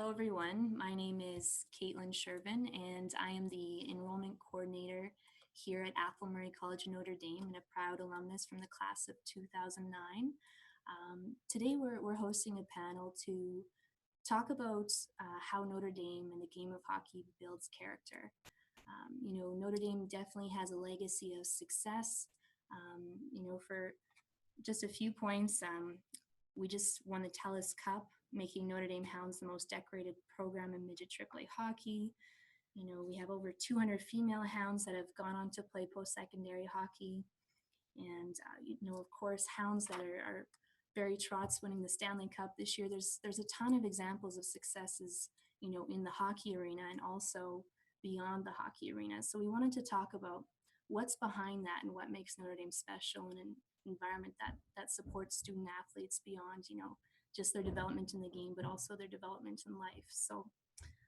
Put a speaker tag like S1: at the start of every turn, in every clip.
S1: Hello, everyone. My name is Caitlin Shervin, and I am the enrollment coordinator here at Murray College in Notre Dame and a proud alumnus from the class of 2009. Today, we're hosting a panel to talk about how Notre Dame and the game of hockey builds character. Notre Dame definitely has a legacy of success. For just a few points, we just won the Telus Cup, making Notre Dame Hounds the most decorated program in midget AAA hockey. We have over 200 female Hounds that have gone on to play post-secondary hockey. And, of course, Hounds that are Barry Trotz winning the Stanley Cup this year. There's a ton of examples of successes, in the hockey arena and also beyond the hockey arena. So we wanted to talk about what's behind that and what makes Notre Dame special in an environment that supports student athletes beyond, just their development in the game, but also their development in life. So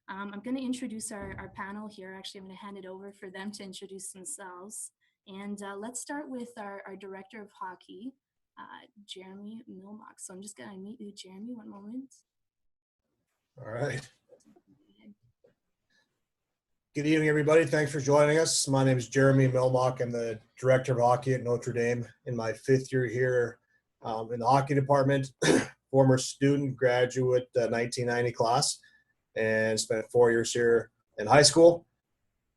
S1: I'm going to introduce our panel here. Actually, I'm going to hand it over for them to introduce themselves. And let's start with our director of hockey, Jeremy Milmock. So I'm just going to meet you, Jeremy, one moment.
S2: All right. Good evening, everybody. Thanks for joining us. My name is Jeremy Milmock. I'm the director of hockey at Notre Dame in my 5th year here in the hockey department. Former student, graduate 1990 class, and spent 4 years here in high school.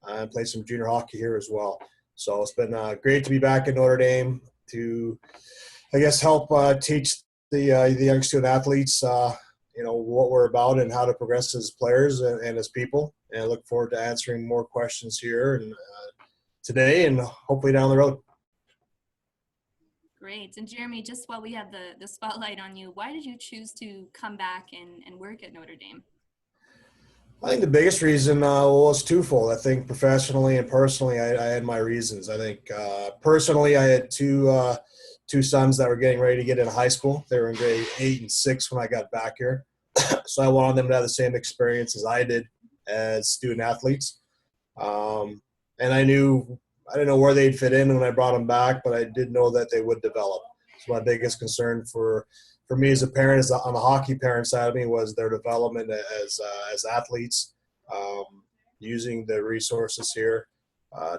S2: I played some junior hockey here as well. So it's been great to be back at Notre Dame to, help teach the young student athletes, what we're about and how to progress as players and as people. And I look forward to answering more questions here and today and hopefully down the road.
S1: Great. And Jeremy, just while we have the spotlight on you, why did you choose to come back and work at Notre Dame?
S2: I think the biggest reason was twofold. I think professionally and personally, I had my reasons. I think personally, I had two sons that were getting ready to get into high school. They were in grade 8 and 6 when I got back here. So I wanted them to have the same experience as I did as student athletes. And I didn't know where they'd fit in when I brought them back, but I did know that they would develop. So my biggest concern for me as a parent, on the hockey parent side of me, was their development as athletes, using the resources here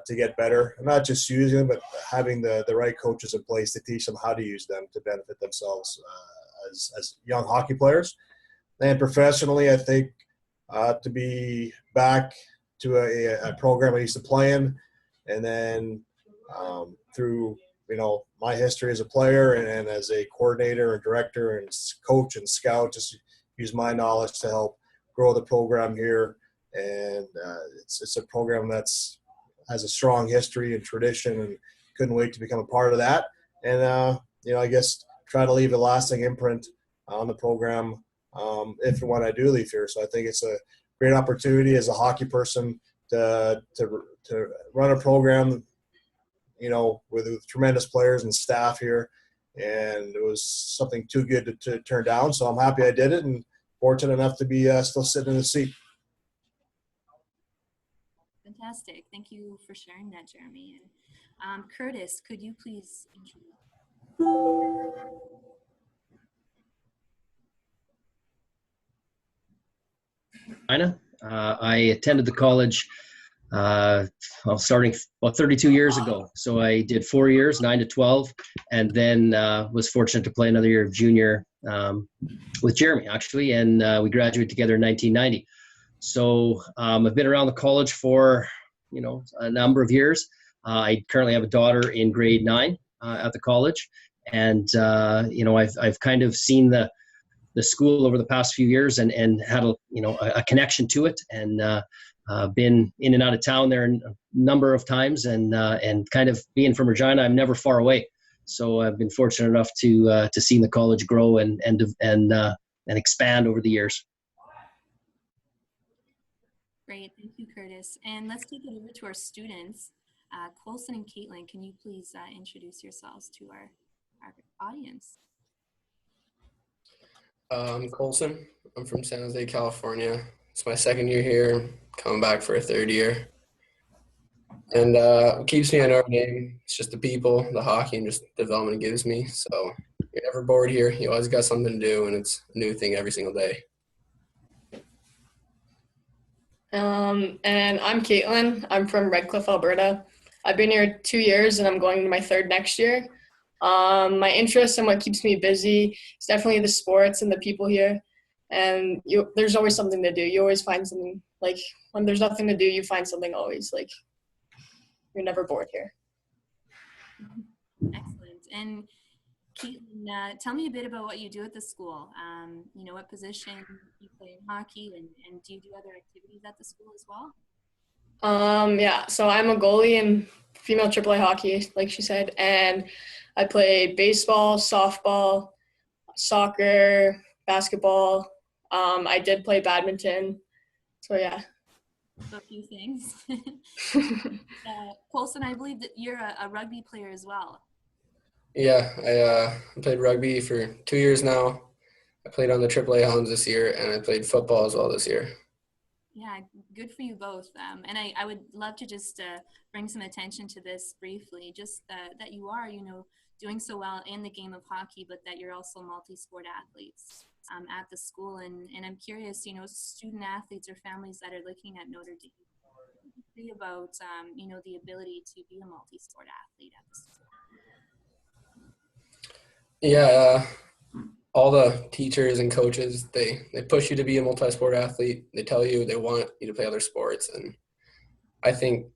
S2: to get better. And not just using them, but having the right coaches in place to teach them how to use them to benefit themselves as young hockey players. And professionally, I think to be back to a program I used to play in, and then through my history as a player and as a coordinator and director and coach and scout, just use my knowledge to help grow the program here. And it's a program that's has a strong history and tradition, and couldn't wait to become a part of that. And try to leave a lasting imprint on the program if and when I do leave here. So I think it's a great opportunity as a hockey person to run a program, with tremendous players and staff here. And it was something too good to turn down. So I'm happy I did it and fortunate enough to be still sitting in the seat.
S1: Fantastic. Thank you for sharing that, Jeremy. And Curtis, could you please introduce?
S3: I attended the college starting about 32 years ago. So I did 4 years, 9 to 12, and then was fortunate to play another year of junior with Jeremy, actually, and we graduated together in 1990. So I've been around the college for, a number of years. I currently have a daughter in grade 9 at the college, and I've kind of seen the school over the past few years and had a connection to it, and been in and out of town there a number of times, and kind of being from Regina, I'm never far away. So I've been fortunate enough to see the college grow and expand over the years.
S1: Great, thank you, Curtis. And let's take it over to our students. Colin and Caitlin, can you please introduce yourselves to our audience?
S4: I'm Colin. I'm from San Jose, California. It's my 2nd year here, coming back for a 3rd year. And what keeps me at Notre Dame, it's just the people, the hockey, and just the development it gives me. So you're never bored here. You always got something to do, and it's a new thing every single day.
S5: And I'm Caitlin. I'm from Red Cliff, Alberta. I've been here 2 years and I'm going to my third next year. My interest and what keeps me busy is definitely the sports and the people here. And there's always something to do. You always find something, like when there's nothing to do, you find something always. Like you're never bored here.
S1: Excellent. And Caitlin, tell me a bit about what you do at the school. What position you play in hockey, and do you do other activities at the school as well?
S5: Yeah, so I'm a goalie in female AAA hockey, like she said, and I play baseball, softball, soccer, basketball. I did play badminton, so yeah.
S1: So a few things. Colson, I believe that you're a rugby player as well.
S4: Yeah, I played rugby for 2 years now. I played on the HOunds this year, and I played football as well this year.
S1: Yeah, good for you both. And I would love to just bring some attention to this briefly, just that you are, doing so well in the game of hockey, but that you're also multi-sport athletes at the school. And I'm curious, student athletes or families that are looking at Notre Dame, about, the ability to be a multi-sport athlete at the school.
S4: Yeah, all the teachers and coaches, they push you to be a multi-sport athlete. They tell you they want you to play other sports. And I think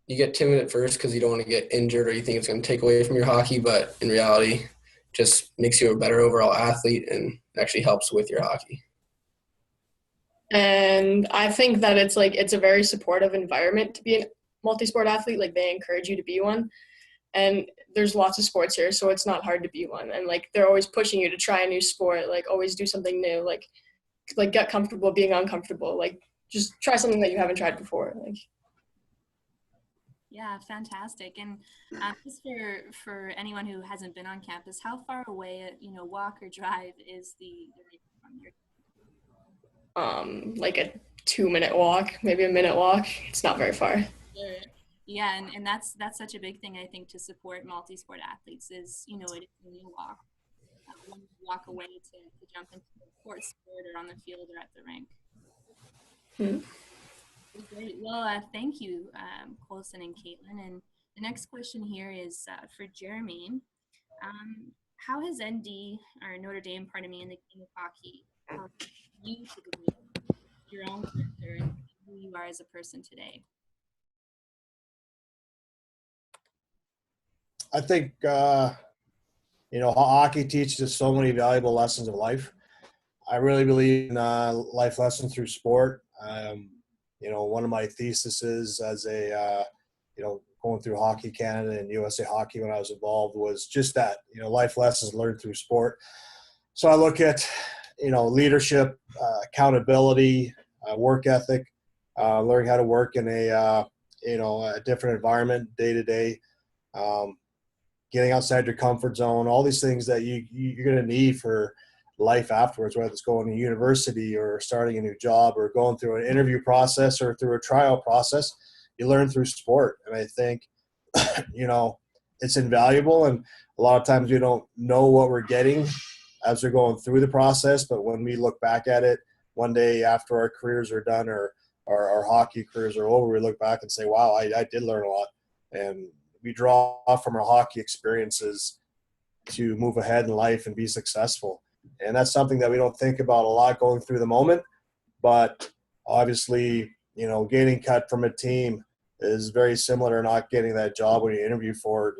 S4: you get timid at first because you don't want to get injured or you think it's going to take away from your hockey, but in reality, just makes you a better overall athlete and actually helps with your hockey.
S5: And I think that it's a very supportive environment to be a multi-sport athlete. Like they encourage you to be one. And there's lots of sports here, so it's not hard to be one. And like they're always pushing you to try a new sport, like always do something new, like get comfortable being uncomfortable, like just try something that you haven't tried before. Like
S1: yeah, fantastic. And just for anyone who hasn't been on campus, how far away, walk or drive is the rink from your?
S5: Like a 2-minute walk, maybe a minute walk. It's not very far.
S1: Sure. Yeah, and that's such a big thing, I think, to support multi-sport athletes is, it is only a walk. One walk away to jump into a court sport or on the field or at the rink. Great. Well, thank you, Colson and Caitlin. And the next question here is for Jeremy. How has ND, or Notre Dame, in the game of hockey, helped you to develop your own character and who you are as a person today?
S2: I think, hockey teaches us so many valuable lessons of life. I really believe in life lessons through sport. One of my theses as going through Hockey Canada and USA Hockey when I was involved was just that, life lessons learned through sport. So I look at, leadership, accountability, work ethic, learning how to work in a different environment day to day. Getting outside your comfort zone, all these things that you're going to need for life afterwards, whether it's going to university or starting a new job or going through an interview process or through a trial process, you learn through sport. And I think, it's invaluable. And a lot of times we don't know what we're getting as we're going through the process. But when we look back at it one day after our careers are done or our hockey careers are over, we look back and say, wow, I did learn a lot. And we draw from our hockey experiences to move ahead in life and be successful. And that's something that we don't think about a lot going through the moment. But obviously, getting cut from a team is very similar to not getting that job when you interview for it,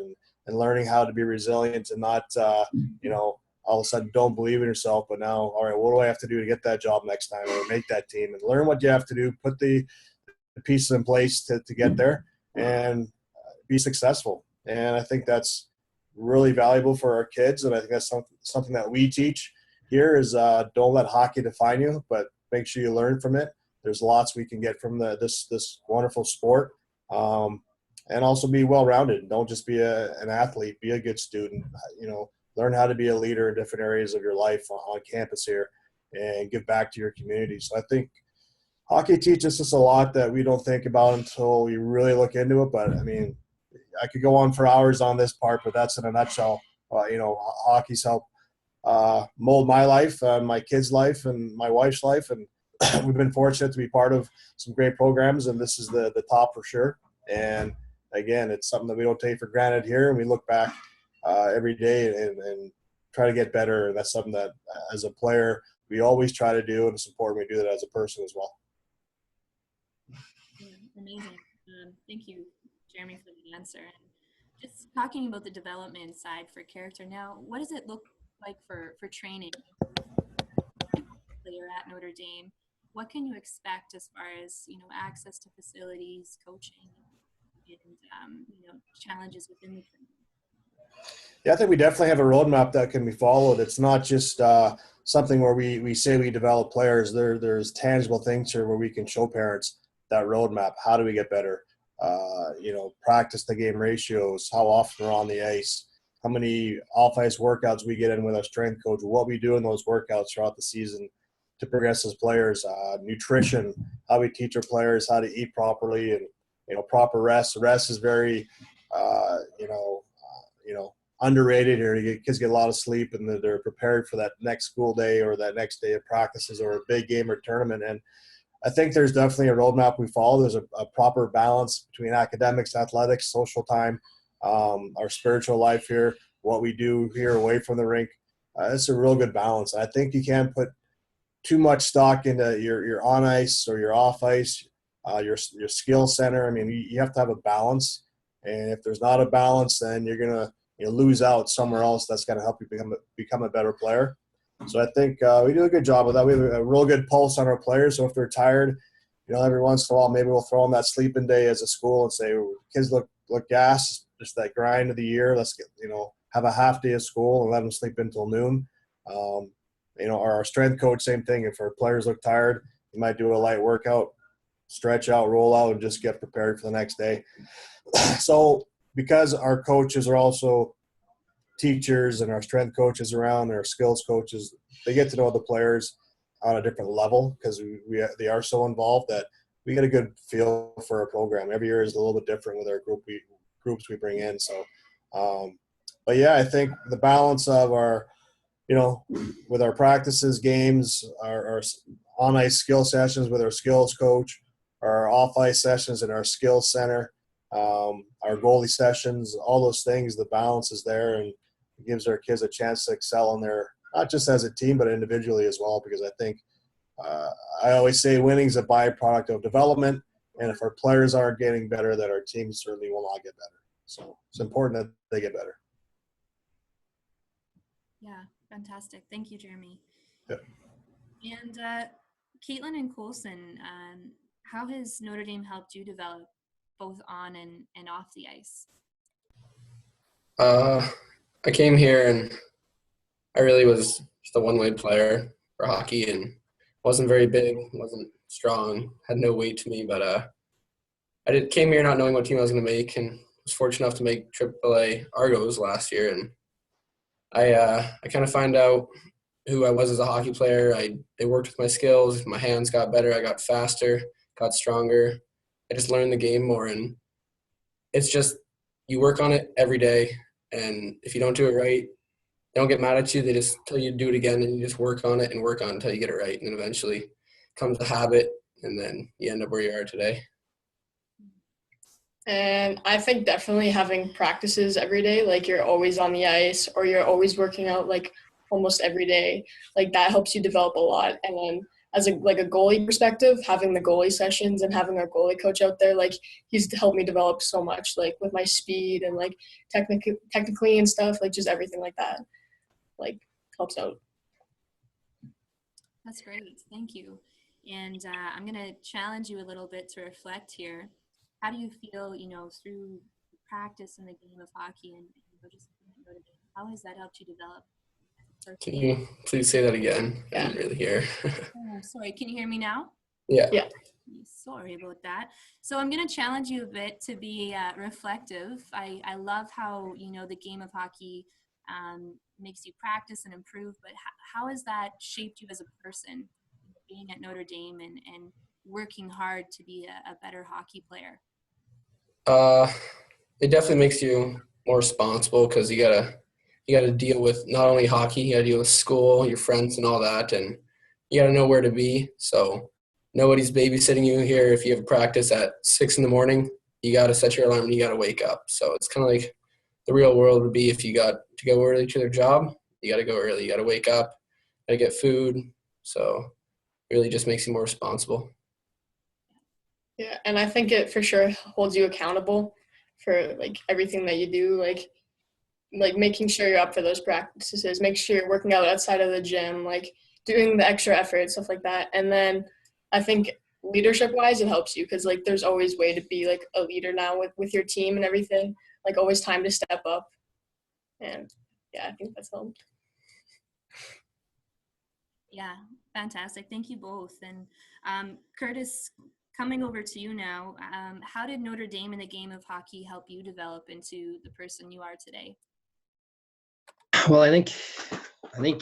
S2: and learning how to be resilient and not, all of a sudden don't believe in yourself. But now, all right, what do I have to do to get that job next time or make that team, and learn what you have to do, put the pieces in place to get there and be successful. And I think that's really valuable for our kids. And I think that's something that we teach here is don't let hockey define you, but make sure you learn from it. There's lots we can get from this wonderful sport. And also be well-rounded. Don't just be an athlete, be a good student, learn how to be a leader in different areas of your life on campus here and give back to your community. So I think hockey teaches us a lot that we don't think about until we really look into it. But I mean, I could go on for hours on this part, but that's in a nutshell. Hockey's helped mold my life, my kids' life, and my wife's life, and we've been fortunate to be part of some great programs, and this is the top for sure. And again, it's something that we don't take for granted here, and we look back every day and try to get better. And that's something that, as a player, we always try to do, and it's important we do that as a person as well.
S1: Yeah, amazing. Thank you, Jeremy, for the answer. And just talking about the development side for character now, what does it look like for training player at Notre Dame? What can you expect as far as, access to facilities, coaching, and, challenges within the training?
S2: Yeah, I think we definitely have a roadmap that can be followed. It's not just something where we say we develop players. There's tangible things here where we can show parents that roadmap. How do we get better? Practice the game ratios, how often we're on the ice, how many off-ice workouts we get in with our strength coach, what we do in those workouts throughout the season to progress as players, nutrition, how we teach our players how to eat properly, and, proper rest. Rest is very, underrated here. Kids get a lot of sleep, and they're prepared for that next school day or that next day of practices or a big game or tournament. And I think there's definitely a roadmap we follow. There's a proper balance between academics, athletics, social time, our spiritual life here, what we do here away from the rink. It's a real good balance. I think you can't put too much stock into your on ice or your off ice, your skill center. I mean, you have to have a balance. And if there's not a balance, then you're going to lose out somewhere else that's going to help you become a better player. So I think we do a good job of that. We have a real good pulse on our players. So if they're tired, every once in a while, maybe we'll throw them that sleeping day as a school and say, kids look gassed, just that grind of the year. Let's get, have a half day of school and let them sleep until noon. Our strength coach, same thing. If our players look tired, you might do a light workout, stretch out, roll out, and just get prepared for the next day. So because our coaches are also teachers and our strength coaches around, our skills coaches, they get to know the players on a different level because they are so involved that we get a good feel for our program. Every year is a little bit different with our groups we bring in. So, but yeah, I think the balance of our, with our practices, games, our on-ice skill sessions with our skills coach, our off-ice sessions in our skills center, our goalie sessions, all those things, the balance is there, and it gives our kids a chance to excel in their, not just as a team, but individually as well, because I think I always say winning is a byproduct of development, and if our players aren't getting better, then our team certainly will not get better. So it's important that they get better.
S1: Yeah, fantastic. Thank you, Jeremy.
S2: Yep.
S1: And Caitlin and Colin, how has Notre Dame helped you develop both on and off the ice?
S4: I came here and I really was just a one-way player for hockey and wasn't very big, wasn't strong, had no weight to me, but I came here not knowing what team I was going to make, and was fortunate enough to make AAA Argos last year, and I kind of find out who I was as a hockey player. They worked with my skills, my hands got better, I got faster, got stronger. I just learned the game more, and it's just you work on it every day, and if you don't do it right, they don't get mad at you. They just tell you to do it again, and you just work on it until you get it right, and then eventually comes a habit, and then you end up where you are today.
S5: And I think definitely having practices every day, like you're always on the ice or you're always working out like almost every day, like that helps you develop a lot. And then as a goalie perspective, having the goalie sessions and having our goalie coach out there, like he's helped me develop so much, like with my speed and like technically and stuff, like just everything like that, like helps out.
S1: That's great. Thank you. And I'm going to challenge you a little bit to reflect here. How do you feel, through practice in the game of hockey and just how has that helped you develop?
S4: Can you please say that again? I didn't really hear.
S1: Oh, sorry. Can you hear me now?
S4: Yeah.
S1: Sorry about that. So I'm going to challenge you a bit to be reflective. I love how, the game of hockey makes you practice and improve, but how has that shaped you as a person, being at Notre Dame and working hard to be a better hockey player?
S4: It definitely makes you more responsible because you gotta deal with not only hockey, you gotta deal with school, your friends, and all that. And you got to know where to be. So nobody's babysitting you here. If you have practice at 6 in the morning, you got to set your alarm and you got to wake up. So it's kind of like the real world would be if you got to go early to their job, you got to go early. You got to wake up, got to get food. So it really just makes you more responsible.
S5: Yeah, and I think it for sure holds you accountable for like everything that you do, like making sure you're up for those practices, make sure you're working out outside of the gym, like doing the extra effort, stuff like that. And then I think leadership wise, it helps you because like there's always way to be like a leader now with your team and everything, like always time to step up. And yeah, I think that's helped.
S1: Yeah, fantastic. Thank you both. And Curtis, coming over to you now, how did Notre Dame in the game of hockey help you develop into the person you are today?
S3: Well, I think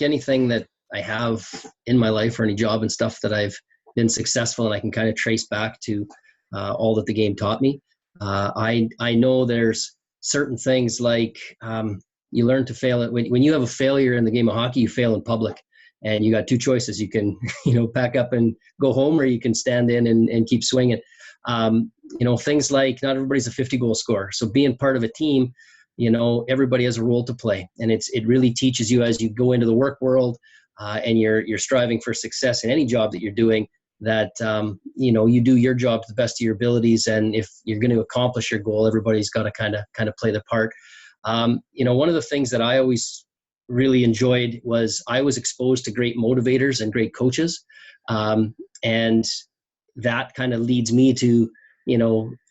S3: anything that I have in my life or any job and stuff that I've been successful and I can kind of trace back to all that the game taught me. I know there's certain things like you learn to fail. When you have a failure in the game of hockey, you fail in public. And you got two choices. You can, pack up and go home, or you can stand in and keep swinging. Things like not everybody's a 50-goal scorer. So being part of a team, everybody has a role to play. And it really teaches you as you go into the work world and you're striving for success in any job that you're doing, that, you do your job to the best of your abilities. And if you're going to accomplish your goal, everybody's got to kind of play their part. One of the things that I always really enjoyed was I was exposed to great motivators and great coaches. And that kind of leads me to,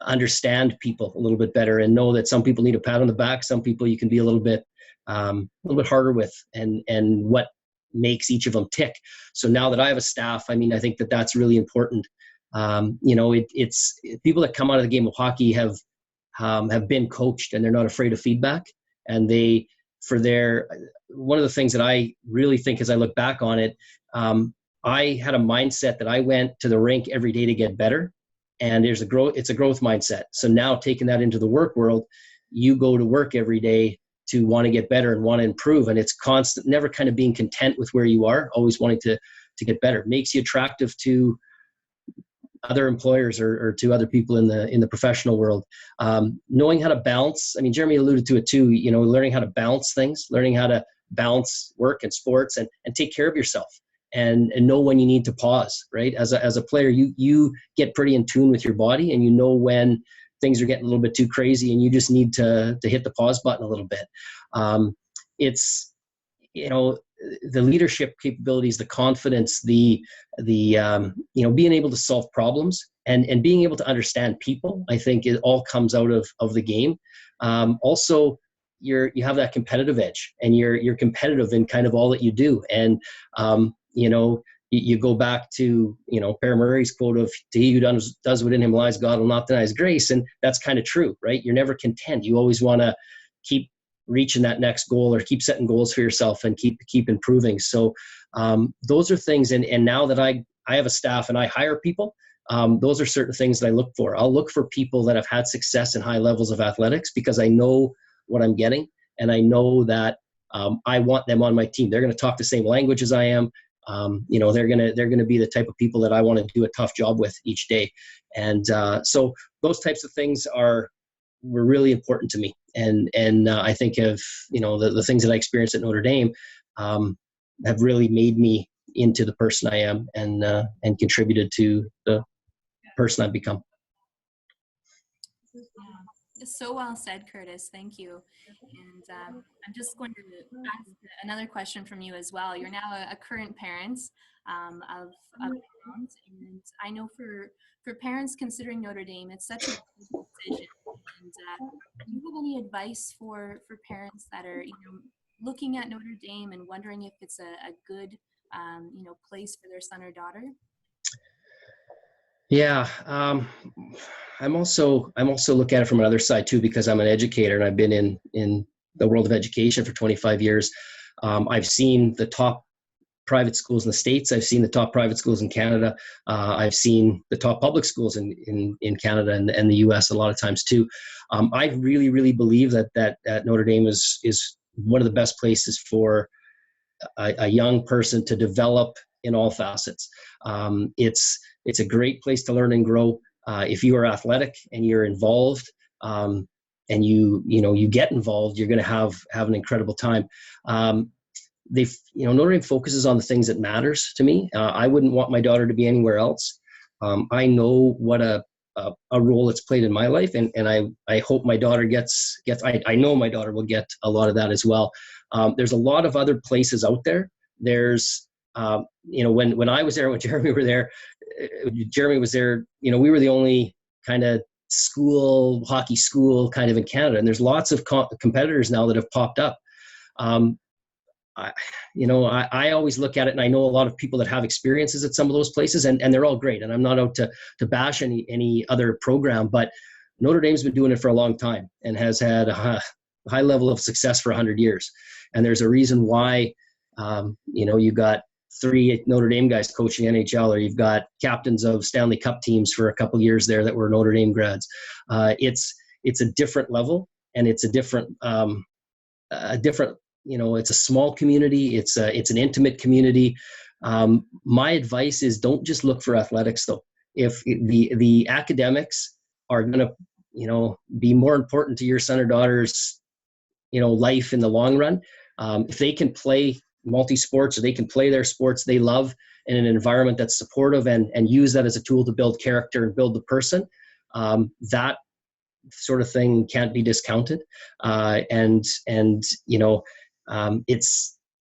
S3: understand people a little bit better and know that some people need a pat on the back. Some people you can be a little bit harder with and what makes each of them tick. So now that I have a staff, I think that that's really important. It's people that come out of the game of hockey have been coached and they're not afraid of feedback. And one of the things that I really think as I look back on it, I had a mindset that I went to the rink every day to get better. And it's a growth mindset. So now taking that into the work world, you go to work every day to want to get better and want to improve. And it's constant, never kind of being content with where you are, always wanting to get better. It makes you attractive to other employers or to other people in the professional world. Knowing how to balance, Jeremy alluded to it too, learning how to balance things, learning how to balance work and sports and take care of yourself and know when you need to pause, right? As a player, you get pretty in tune with your body and you know when things are getting a little bit too crazy and you just need to hit the pause button a little bit. It's, the leadership capabilities, the confidence, the being able to solve problems and being able to understand people, I think it all comes out of the game. Also, you have that competitive edge and you're competitive in kind of all that you do. And, you go back to, Per Murray's quote of, "To he who does what in him lies, God will not deny his grace." And that's kind of true, right? You're never content. You always want to keep reaching that next goal or keep setting goals for yourself and keep improving. So those are things. And now that I have a staff and I hire people, those are certain things that I look for. I'll look for people that have had success in high levels of athletics because I know what I'm getting. And I know that I want them on my team. They're going to talk the same language as I am. They're going to be the type of people that I want to do a tough job with each day. And so those types of things were really important to me. And I think of, the things that I experienced at Notre Dame have really made me into the person I am and contributed to the person I've become.
S1: So well said, Curtis. Thank you. And I'm just going to ask another question from you as well. You're now a current parent of HOunds, and I know for parents considering Notre Dame, it's such a difficult decision. And do you have any advice for parents that are looking at Notre Dame and wondering if it's a good place for their son or daughter?
S3: Yeah, I'm also look at it from another side too, because I'm an educator and I've been in the world of education for 25 years. I've seen the top private schools in the States. I've seen the top private schools in Canada. I've seen the top public schools in Canada and the US a lot of times too. I really, really believe that Notre Dame is one of the best places for a young person to develop in all facets. It's a great place to learn and grow. If you are athletic and you're involved, and you get involved, you're going to have an incredible time. Notre Dame focuses on the things that matters to me. I wouldn't want my daughter to be anywhere else. I know what a role it's played in my life, and I hope my daughter gets. I know my daughter will get a lot of that as well. There's a lot of other places out there. There's when I was there, when Jeremy was there, we were the only kind of hockey school kind of in Canada, and there's lots of competitors now that have popped up. I always look at it, and I know a lot of people that have experiences at some of those places, and they're all great. And I'm not out to bash any other program, but Notre Dame's been doing it for a long time and has had a high level of success for 100 years. And there's a reason why, you got 3 Notre Dame guys coaching NHL, or you've got captains of Stanley Cup teams for a couple years there that were Notre Dame grads. It's a different level, and it's a different, it's a small community. It's an intimate community. My advice is don't just look for athletics, though. If the academics are going to, be more important to your son or daughter's, life in the long run, if they can play multi-sports, or they can play their sports they love in an environment that's supportive, and use that as a tool to build character and build the person, that sort of thing can't be discounted. It's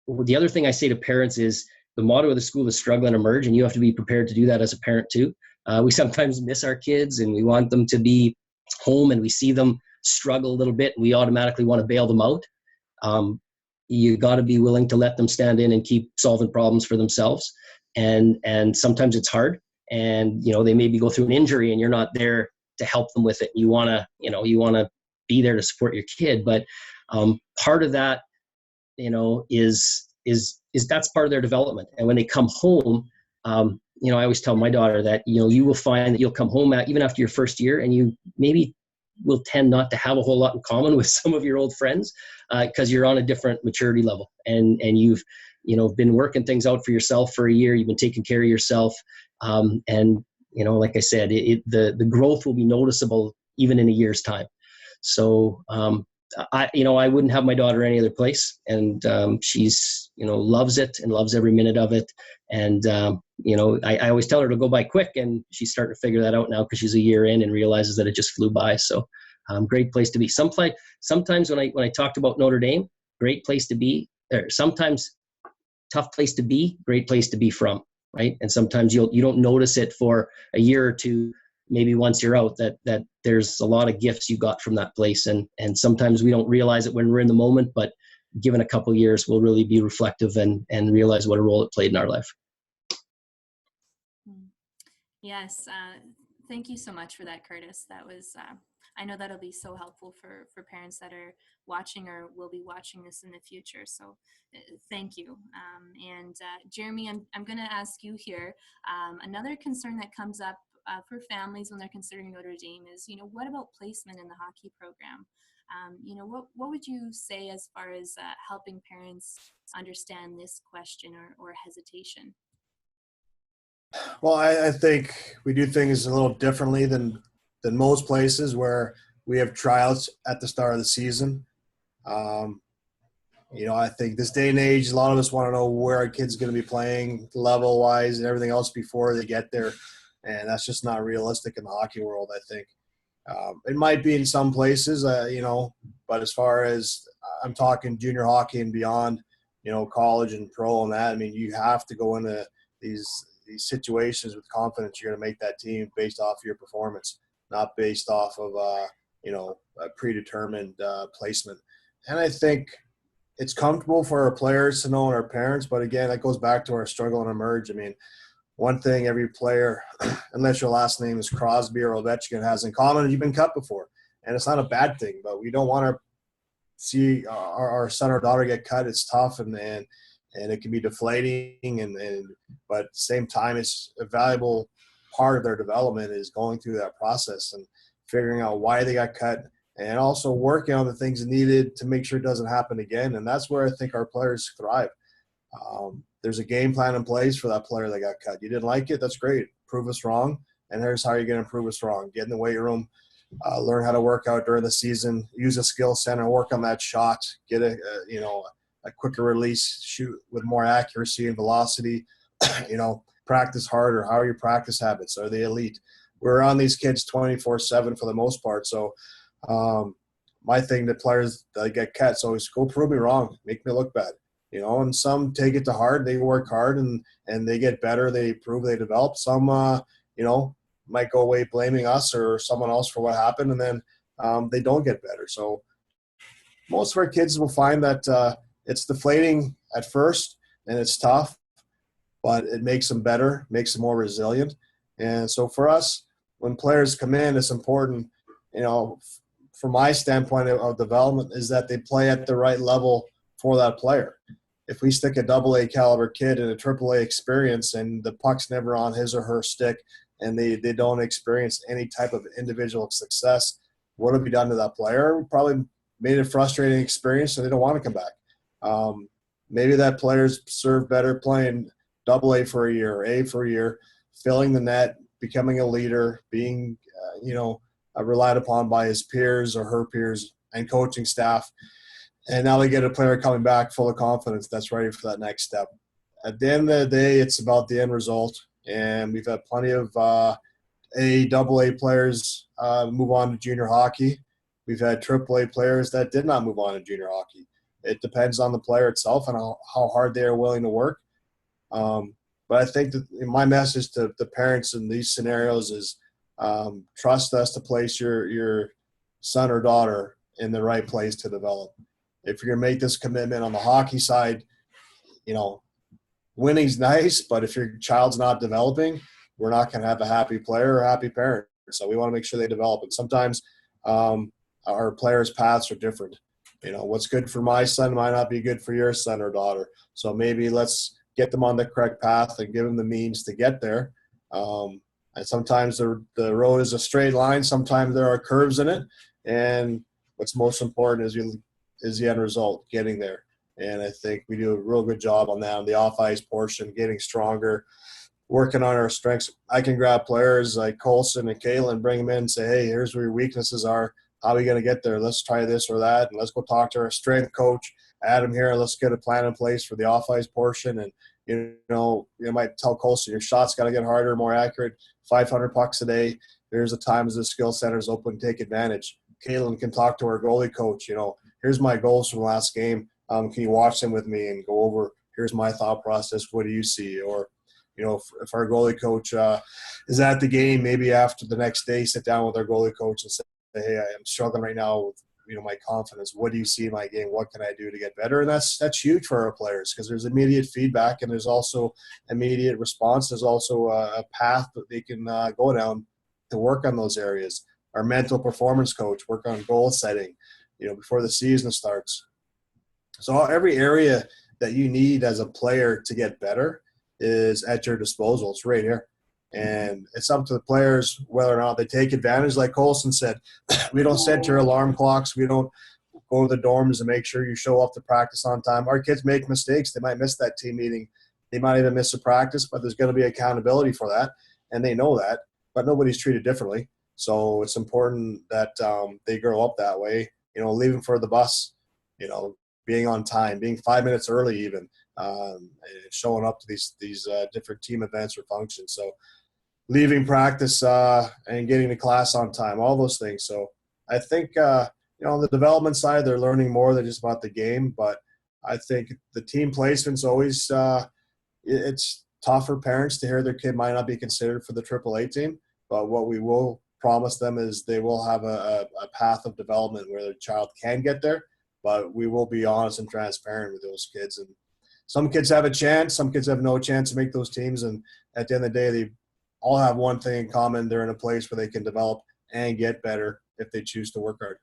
S3: the other thing I say to parents is the motto of the school is struggle and emerge, and you have to be prepared to do that as a parent too. We sometimes miss our kids, and we want them to be home, and we see them struggle a little bit, and we automatically want to bail them out. You got to be willing to let them stand in and keep solving problems for themselves. And sometimes it's hard, and, they maybe go through an injury and you're not there to help them with it. You want to be there to support your kid. But part of that, is that's part of their development. And when they come home, I always tell my daughter that, you will find that you'll come home even after your first year, and you maybe will tend not to have a whole lot in common with some of your old friends, because you're on a different maturity level, and you've been working things out for yourself for a year. You've been taking care of yourself, and like I said, the growth will be noticeable even in a year's time. So I wouldn't have my daughter any other place, and she's loves it and loves every minute of it. And I always tell her to go by quick, and she's starting to figure that out now because she's a year in and realizes that it just flew by. So great place to be. Sometimes when I talked about Notre Dame, great place to be. Sometimes tough place to be, great place to be from, right? And sometimes you don't notice it for a year or two. Maybe once you're out, that there's a lot of gifts you got from that place. And sometimes we don't realize it when we're in the moment, but given a couple of years, we'll really be reflective and realize what a role it played in our life.
S1: Yes. Thank you so much for that, Curtis. That was, I know that'll be so helpful for parents that are watching or will be watching this in the future. So thank you. And Jeremy, I'm going to ask you here, another concern that comes up for families when they're considering Notre Dame is, what about placement in the hockey program? What would you say as far as helping parents understand this question or hesitation?
S2: Well, I think we do things a little differently than most places where we have tryouts at the start of the season. I think this day and age, a lot of us want to know where our kid's going to be playing level-wise and everything else before they get there. And that's just not realistic in the hockey world, I think. It might be in some places, but as far as I'm talking junior hockey and beyond, college and pro and that, I mean, you have to go into these situations with confidence you're going to make that team based off your performance, not based off of, a predetermined placement. And I think it's comfortable for our players to know and our parents, but again, that goes back to our struggle and emerge. I mean, one thing every player, unless your last name is Crosby or Ovechkin, has in common is you've been cut before. And it's not a bad thing, but we don't want to see our son or daughter get cut. It's tough and it can be deflating. But at the same time, it's a valuable part of their development is going through that process and figuring out why they got cut and also working on the things needed to make sure it doesn't happen again. And that's where I think our players thrive. there's a game plan in place for that player that got cut. You didn't like it? That's great. Prove us wrong, and here's how you're going to prove us wrong. Get in the weight room, learn how to work out during the season, use a skill center, work on that shot, get a quicker release, shoot with more accuracy and velocity, practice harder. How are your practice habits? Are they elite? We're on these kids 24/7 for the most part. So my thing to players that get cut, so is go prove me wrong, make me look bad. And some take it to heart. They work hard and they get better. They improve, they develop. Some, might go away blaming us or someone else for what happened, and then they don't get better. So most of our kids will find that it's deflating at first and it's tough, but it makes them better, makes them more resilient. And so for us, when players come in, it's important, from my standpoint of development, is that they play at the right level for that player. If we stick a AA caliber kid in a AAA experience and the puck's never on his or her stick and they don't experience any type of individual success, what have we done to that player? We probably made a frustrating experience and they don't want to come back. Maybe that player's served better playing AA for a year or A for a year, filling the net, becoming a leader, being, relied upon by his peers or her peers and coaching staff. And now they get a player coming back full of confidence that's ready for that next step. At the end of the day, it's about the end result. And we've had plenty of AA players move on to junior hockey. We've had AAA players that did not move on to junior hockey. It depends on the player itself and how hard they are willing to work. But I think that my message to the parents in these scenarios is trust us to place your son or daughter in the right place to develop. If you're going to make this commitment on the hockey side, winning's nice, but if your child's not developing, we're not going to have a happy player or happy parent. So we want to make sure they develop. And sometimes our players' paths are different. What's good for my son might not be good for your son or daughter. So maybe let's get them on the correct path and give them the means to get there. And sometimes the road is a straight line. Sometimes there are curves in it. And what's most important is the end result, getting there. And I think we do a real good job on that, on the off-ice portion, getting stronger, working on our strengths. I can grab players like Colin and Colin, bring them in and say, hey, here's where your weaknesses are. How are we going to get there? Let's try this or that, and let's go talk to our strength coach, add him here, and let's get a plan in place for the off-ice portion. And, you might tell Colin, your shot's got to get harder, more accurate, 500 pucks a day. There's the times the skill center's open, take advantage. Colin can talk to our goalie coach, here's my goals from last game. Can you watch them with me and go over, here's my thought process, what do you see? Or, if our goalie coach is at the game, maybe after the next day, sit down with our goalie coach and say, hey, I am struggling right now with, my confidence. What do you see in my game? What can I do to get better? And that's huge for our players because there's immediate feedback and there's also immediate response. There's also a path that they can go down to work on those areas. Our mental performance coach, work on goal setting, before the season starts. So every area that you need as a player to get better is at your disposal. It's right here. And it's up to the players whether or not they take advantage. Like Colin said, we don't set your alarm clocks. We don't go to the dorms and make sure you show up to practice on time. Our kids make mistakes. They might miss that team meeting. They might even miss a practice, but there's going to be accountability for that. And they know that, but nobody's treated differently. So it's important that they grow up that way, leaving for the bus, being on time, being 5 minutes early even, and showing up to these different team events or functions. So leaving practice and getting to class on time, all those things. So I think, on the development side, they're learning more than just about the game. But I think the team placement's always it's tough for parents to hear their kid might not be considered for the AAA team. But what we will promise them is they will have a path of development where their child can get there. But we will be honest and transparent with those kids. And some kids have a chance. Some kids have no chance to make those teams. And at the end of the day, they all have one thing in common. They're in a place where they can develop and get better if they choose to work hard.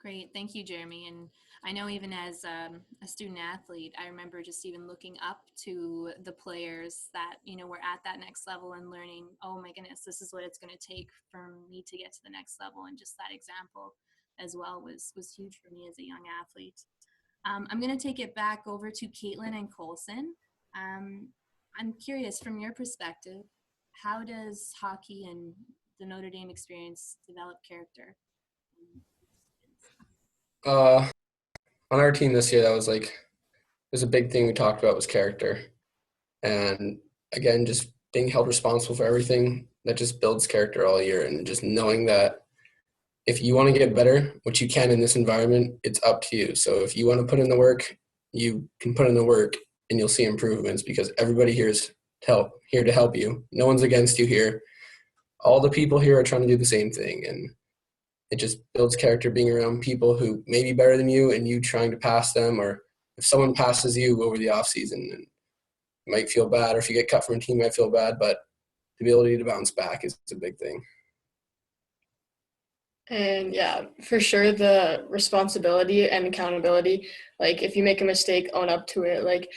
S1: Great. Thank you, Jeremy. And I know even as a student athlete, I remember just even looking up to the players that, were at that next level and learning, oh my goodness, this is what it's going to take for me to get to the next level. And just that example as well was huge for me as a young athlete. I'm going to take it back over to Caitlin and Colson. I'm curious, from your perspective, how does hockey and the Notre Dame experience develop character?
S4: On our team this year, that was a big thing we talked about was character. And again, just being held responsible for everything that just builds character all year, and just knowing that if you want to get better, which you can in this environment, it's up to you. So if you want to put in the work, you can put in the work and you'll see improvements, because everybody here is here to help you. No one's against you here. All the people here are trying to do the same thing, and it just builds character being around people who may be better than you and you trying to pass them, or if someone passes you over the off season, and you might feel bad, or if you get cut from a team, you might feel bad, but the ability to bounce back is a big thing.
S5: And yeah, for sure, the responsibility and accountability. Like if you make a mistake, own up to it. Like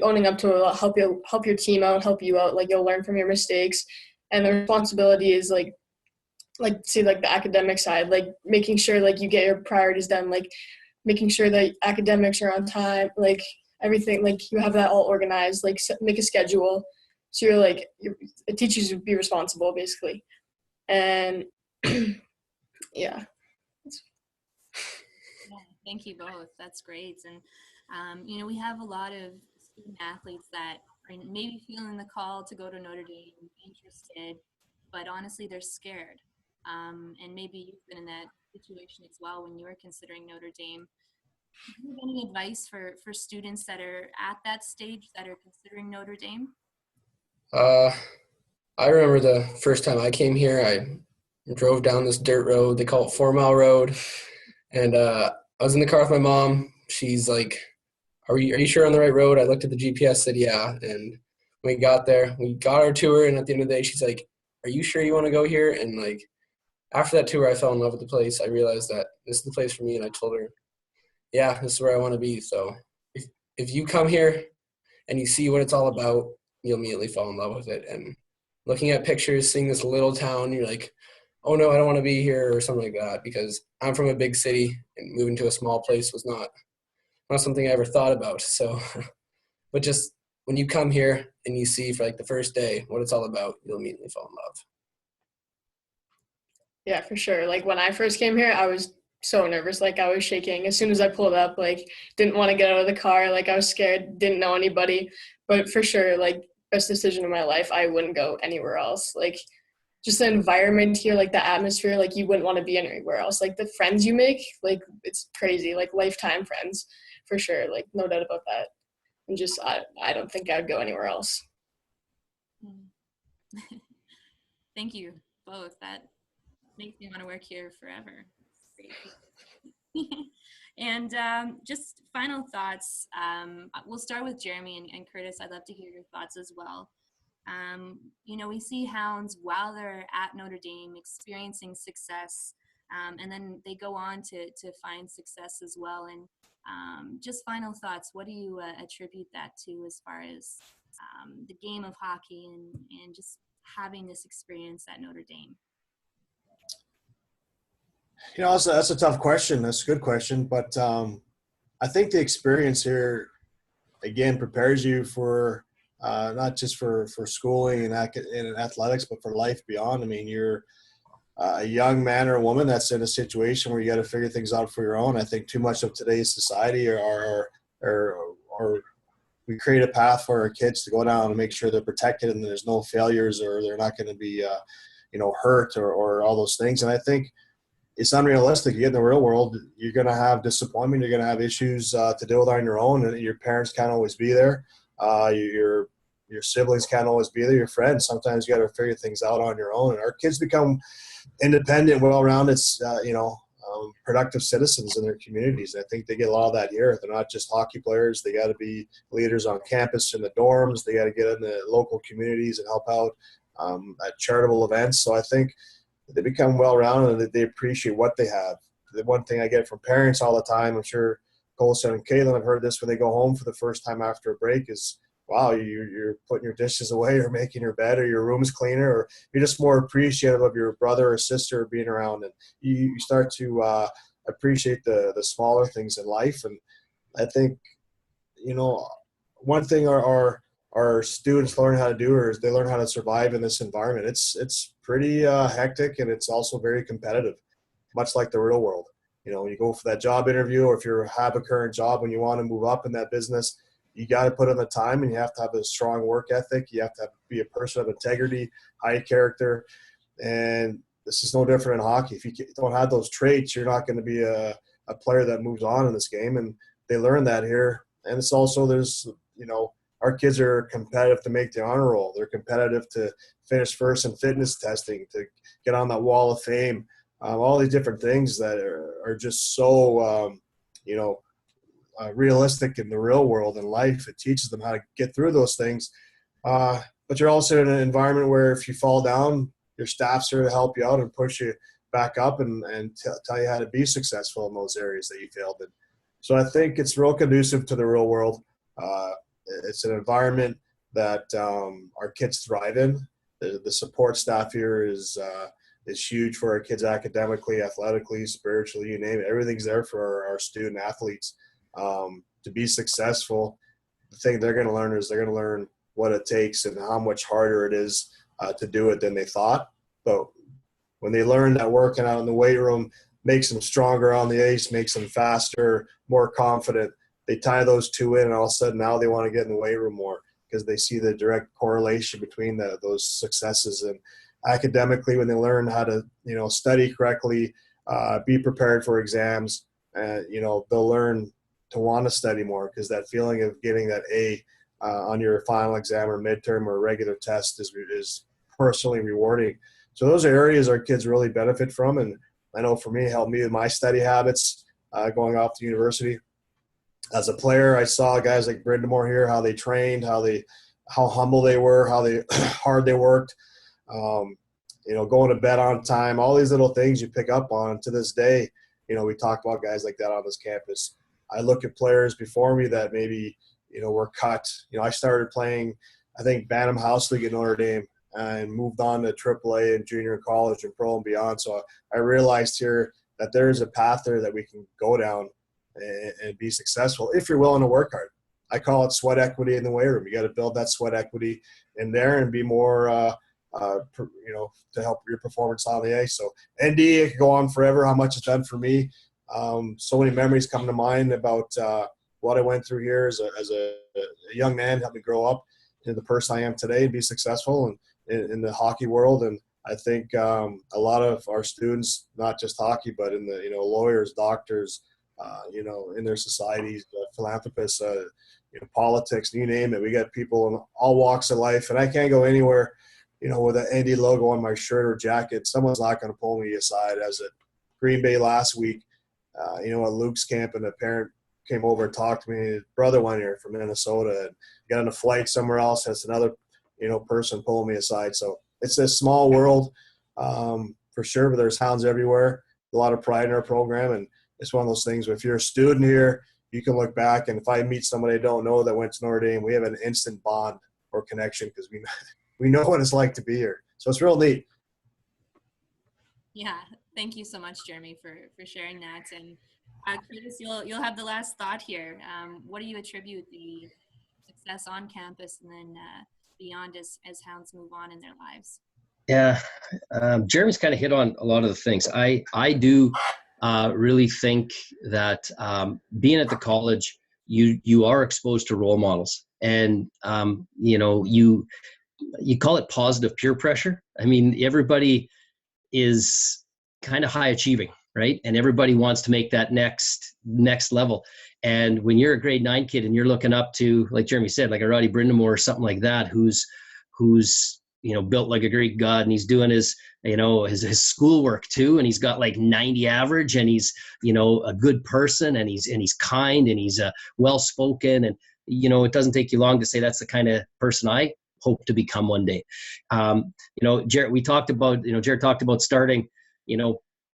S5: owning up to it will help your team out, help you out. Like you'll learn from your mistakes. And the responsibility is like see like the academic side, like making sure like you get your priorities done, like making sure that academics are on time, like everything, like you have that all organized, like make a schedule. So it teaches you to be responsible basically. And yeah.
S1: Thank you both. That's great. And, we have a lot of student athletes that are maybe feeling the call to go to Notre Dame, interested, but honestly, they're scared. And maybe you've been in that situation as well when you were considering Notre Dame. Do you have any advice for students that are at that stage that are considering Notre Dame?
S4: I remember the first time I came here, I drove down this dirt road. They call it 4 Mile Road. And I was in the car with my mom. She's like, are you sure on the right road? I looked at the GPS, said, yeah. And when we got there, we got our tour. And at the end of the day, she's like, are you sure you want to go here? And like, after that tour, I fell in love with the place. I realized that this is the place for me. And I told her, yeah, this is where I want to be. So if you come here and you see what it's all about, you'll immediately fall in love with it. And looking at pictures, seeing this little town, you're like, oh no, I don't want to be here, or something like that, because I'm from a big city and moving to a small place was not something I ever thought about. So, but just when you come here and you see for like the first day what it's all about, you'll immediately fall in love.
S5: Yeah, for sure. Like when I first came here, I was so nervous. Like I was shaking as soon as I pulled up, like didn't want to get out of the car. Like I was scared, didn't know anybody, but for sure, like best decision of my life. I wouldn't go anywhere else. Like just the environment here, like the atmosphere, like you wouldn't want to be anywhere else. Like the friends you make, like it's crazy, like lifetime friends for sure. Like no doubt about that. And just, I don't think I'd go anywhere else.
S1: Thank you both. That makes me want to work here forever. And just final thoughts. We'll start with Jeremy and Curtis. I'd love to hear your thoughts as well. We see Hounds while they're at Notre Dame experiencing success, and then they go on to find success as well. And just final thoughts, what do you attribute that to as far as the game of hockey and just having this experience at Notre Dame?
S2: That's a tough question. That's a good question. But I think the experience here, again, prepares you for not just for schooling and athletics, but for life beyond. I mean, you're a young man or a woman that's in a situation where you got to figure things out for your own. I think too much of today's society or we create a path for our kids to go down and make sure they're protected and there's no failures or they're not going to be, hurt or all those things. And I think it's unrealistic. You get in the real world, you're going to have disappointment. You're going to have issues to deal with on your own, and your parents can't always be there. Your siblings can't always be there. Your friends, sometimes you got to figure things out on your own. And our kids become independent, well-rounded, productive citizens in their communities. I think they get a lot of that here. They're not just hockey players. They got to be leaders on campus in the dorms. They got to get in the local communities and help out at charitable events. So I think they become well-rounded and they appreciate what they have. The one thing I get from parents all the time, I'm sure Colson and Caitlin have heard this when they go home for the first time after a break, is, wow, you're putting your dishes away or making your bed or your room's cleaner, or you're just more appreciative of your brother or sister being around. And you start to appreciate the smaller things in life. And I think, one thing our students learn how to do is they learn how to survive in this environment. It's pretty hectic, and it's also very competitive, much like the real world. When you go for that job interview, or if you have a current job and you want to move up in that business, you got to put in the time, and you have to have a strong work ethic. You have to be a person of integrity, high character, and this is no different in hockey. If you don't have those traits, you're not going to be a player that moves on in this game, and they learn that here. And it's also our kids are competitive to make the honor roll. They're competitive to finish first in fitness testing, to get on that wall of fame. All these different things that are just so, realistic in the real world and life. It teaches them how to get through those things. But you're also in an environment where if you fall down, your staff's here to help you out and push you back up and tell you how to be successful in those areas that you failed in. So I think it's real conducive to the real world. It's an environment that our kids thrive in. The support staff here is huge for our kids academically, athletically, spiritually, you name it. Everything's there for our student athletes to be successful. The thing they're going to learn is they're going to learn what it takes and how much harder it is to do it than they thought. But when they learn that working out in the weight room makes them stronger on the ice, makes them faster, more confident, they tie those two in, and all of a sudden now they want to get in the weight room more because they see the direct correlation between those successes. And academically, when they learn how to study correctly, be prepared for exams, they'll learn to want to study more, because that feeling of getting that A on your final exam or midterm or regular test is personally rewarding. So those are areas our kids really benefit from, and I know for me, it helped me with my study habits going off to university. As a player, I saw guys like Brindamore here, how they trained, how humble they were, how hard they worked, going to bed on time, all these little things you pick up on. To this day, we talk about guys like that on this campus. I look at players before me that maybe, were cut. I started playing, I think, Bantam House League at Notre Dame and moved on to AAA and junior college and pro and beyond. So I realized here that there is a path there that we can go down and be successful if you're willing to work hard. I call it sweat equity in the weight room. You got to build that sweat equity in there and be more, to help your performance on the ice. So ND, it could go on forever, how much it's done for me. So many memories come to mind about what I went through here as a young man, helped me grow up into the person I am today and be successful in the hockey world. And I think a lot of our students, not just hockey, but in the lawyers, doctors, in their societies, philanthropists, politics, you name it. We got people in all walks of life, and I can't go anywhere, with an ND logo on my shirt or jacket. Someone's not going to pull me aside. As at Green Bay last week, at Luke's camp, and a parent came over and talked to me. His brother went here from Minnesota and got on a flight somewhere else. That's another, person pulling me aside. So it's a small world for sure, but there's Hounds everywhere. A lot of pride in our program, and it's one of those things where if you're a student here, you can look back, and if I meet somebody I don't know that went to Notre Dame, we have an instant bond or connection because we know what it's like to be here. So it's real neat.
S1: Yeah, thank you so much, Jeremy, for sharing that. And Curtis, you'll have the last thought here. What do you attribute the success on campus and then beyond as Hounds move on in their lives?
S3: Yeah, Jeremy's kind of hit on a lot of the things. I do really think that being at the college, you are exposed to role models, and you call it positive peer pressure. I mean, everybody is kind of high achieving, right? And everybody wants to make that next level. And when you're a grade 9 kid and you're looking up to, like Jeremy said, like a Roddy Brindamore or something like that, who's built like a Greek god, and he's doing his schoolwork too, and he's got like 90 average, and he's a good person, and he's kind, and he's well spoken, and it doesn't take you long to say that's the kind of person I hope to become one day. Jared talked about starting,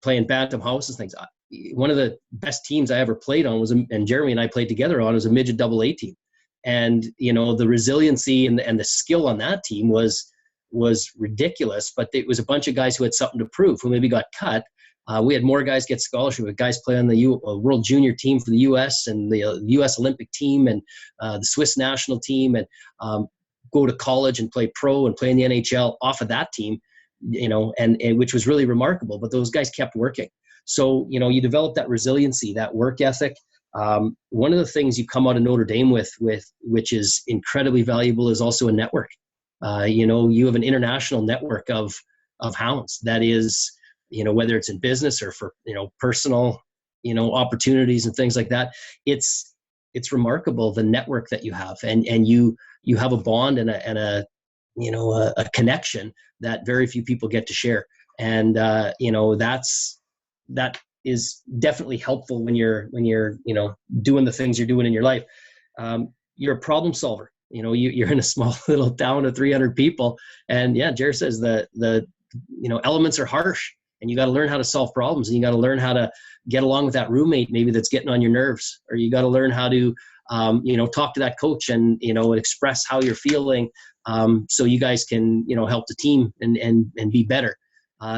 S3: playing Bantam House and things. One of the best teams I ever played on and Jeremy and I played together on, was a midget AA team. And, the resiliency and the skill on that team was ridiculous, but it was a bunch of guys who had something to prove, who maybe got cut, We had more guys get scholarship. We had guys play on the World Junior team for the U.S. and the U.S. Olympic team and the Swiss national team, and go to college and play pro and play in the NHL off of that team, and which was really remarkable. But those guys kept working. So, you develop that resiliency, that work ethic. One of the things you come out of Notre Dame with which is incredibly valuable, is also a network. You have an international network of hounds that is, whether it's in business or for, personal, opportunities and things like that. It's remarkable, the network that you have, and you have a bond and a connection that very few people get to share. And, that is definitely helpful when you're doing the things you're doing in your life. You're a problem solver. You're in a small little town of 300 people, and Jared says the elements are harsh, and you got to learn how to solve problems, and you got to learn how to get along with that roommate maybe that's getting on your nerves, or you got to learn how to talk to that coach and express how you're feeling, so you guys can help the team and be better.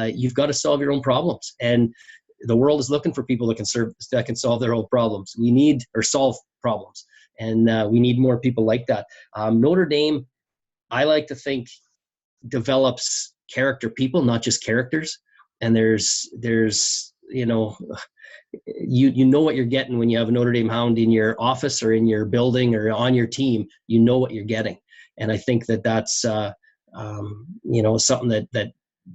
S3: You've got to solve your own problems, and the world is looking for people that can solve their own problems. Solve problems. And we need more people like that. Notre Dame, I like to think, develops character people, not just characters. And there's you know what you're getting when you have a Notre Dame Hound in your office or in your building or on your team. You know what you're getting. And I think that's something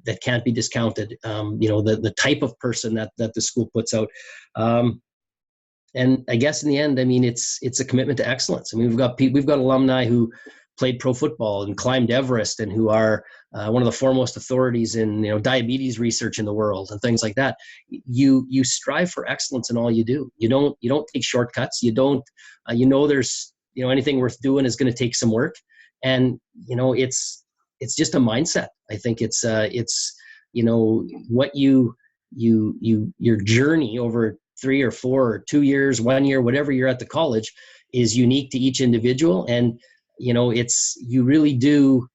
S3: that can't be discounted. The type of person that the school puts out. And I guess in the end, it's a commitment to excellence. We've got alumni who played pro football and climbed Everest, and who are one of the foremost authorities in diabetes research in the world and things like that. You strive for excellence in all you do. You don't take shortcuts. You don't. There's anything worth doing is going to take some work, and it's just a mindset. I think it's what your journey over 3 or 4 or 2 years, 1 year, whatever you're at the college, is unique to each individual. And, you really do,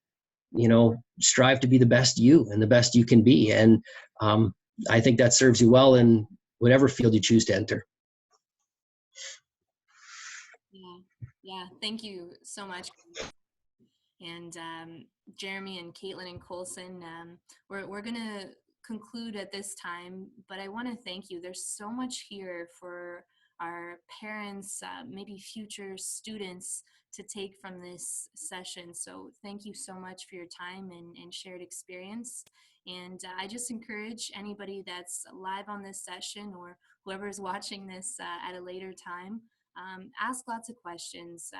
S3: strive to be the best you and the best you can be. And I think that serves you well in whatever field you choose to enter.
S1: Yeah. Thank you so much. And Jeremy and Caitlin and Colson, we're going to conclude at this time, but I want to thank you. There's so much here for our parents, maybe future students, to take from this session. So thank you so much for your time and shared experience. And I just encourage anybody that's live on this session, or whoever's watching this at a later time, ask lots of questions.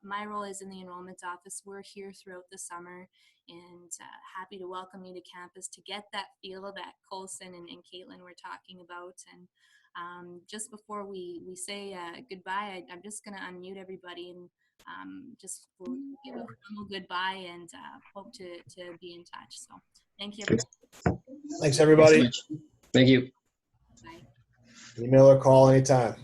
S1: My role is in the enrollment office. We're here throughout the summer, and happy to welcome you to campus to get that feel that Colson and Caitlin were talking about. And just before we say goodbye, I'm just going to unmute everybody and just we'll give a formal goodbye, and hope to be in touch. So thank you, everybody.
S2: Thanks, everybody.
S3: Thank you.
S1: Bye.
S2: Email or call anytime.